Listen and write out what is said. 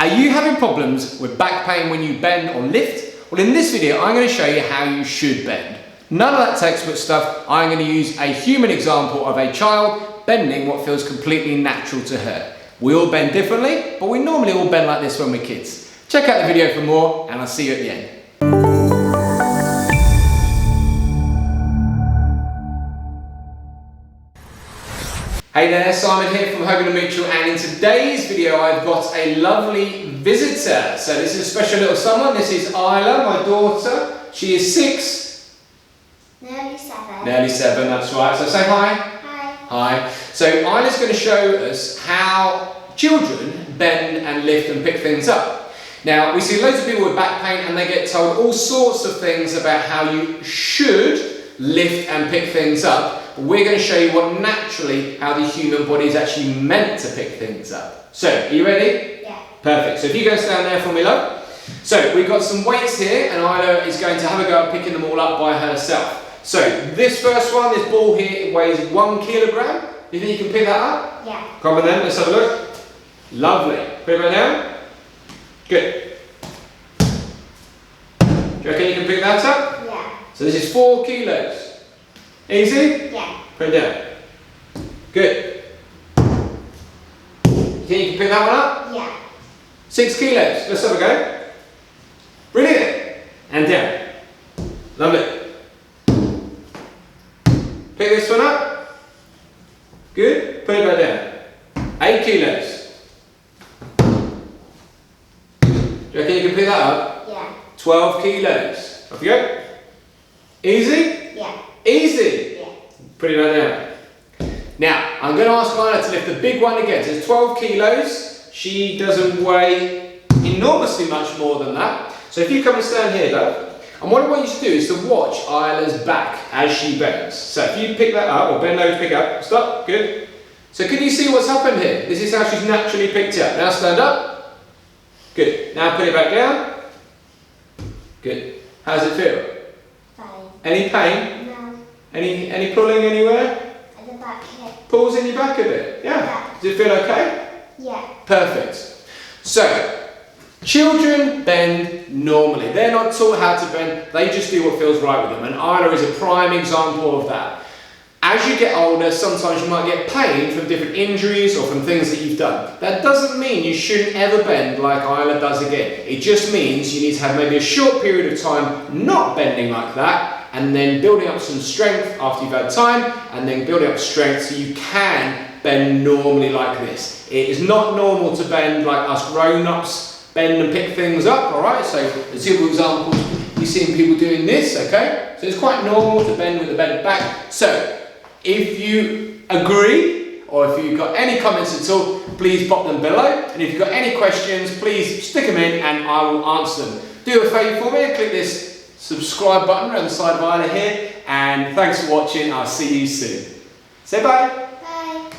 Are you having problems with back pain when you bend or lift? Well, in this video, I'm going to show you how you should bend. None of that textbook stuff. I'm going to use a human example of a child bending what feels completely natural to her. We all bend differently, but we normally all bend like this when we're kids. Check out the video for more, and I'll see you at the end. Hey there, Simon here from Hogan & Mitchell, and in today's video I've got a lovely visitor. So this is a special little someone. This is Isla, my daughter. She is 6. Nearly 7. Nearly 7, that's right. So say hi. Hi. Hi. So Isla's going to show us how children bend and lift and pick things up. Now, we see loads of people with back pain and they get told all sorts of things about how you should lift and pick things up. We're going to show you how the human body is actually meant to pick things up. So, are you ready? Yeah. Perfect. So if you go stand there for me, love. So we've got some weights here, and Isla is going to have a go at picking them all up by herself. So this first one, this ball here, it weighs 1 kilogram. You think you can pick that up? Yeah. Come on then, let's have a look. Lovely. Put it right down. Good. Do you reckon you can pick that up? Yeah. So this is 4 kilos. Easy? Yeah. Put it down. Good. You think you can pick that one up? Yeah. 6 kilos. Let's have a go. Brilliant. And down. Lovely. Pick this one up. Good. Put it back down. 8 kilos. Do you reckon you can pick that up? Yeah. 12 kilos. Off you go. Easy? Yeah. Easy. Yeah. Put it right down. Now, I'm going to ask Isla to lift the big one again. So it's 12 kilos. She doesn't weigh enormously much more than that. So if you come and stand here, love, and what I want you to do is to watch Isla's back as she bends. So if you pick that up, or bend over, pick up, stop, good. So can you see what's happened here? This is how she's naturally picked up. Now stand up. Good. Now put it back down. Good. How does it feel? Fine. Any pain? No. Any pulling anywhere? At the back here. Pulls in your back a bit? Yeah. Yeah. Does it feel okay? Yeah. Perfect. So, children bend normally. They're not taught how to bend, they just do what feels right with them. And Isla is a prime example of that. As you get older, sometimes you might get pain from different injuries or from things that you've done. That doesn't mean you shouldn't ever bend like Isla does again. It just means you need to have maybe a short period of time not bending like that, and then building up some strength after you've had time, and then building up strength so you can bend normally like this. It is not normal to bend like us grown-ups bend and pick things up, alright? So, a simple example, you've seen people doing this, okay? So it's quite normal to bend with a bent back. So, if you agree, or if you've got any comments at all, please pop them below. And if you've got any questions, please stick them in and I will answer them. Do a favour for me, click this subscribe button around the side of Isla here. And thanks for watching, I'll see you soon. Say bye. Bye.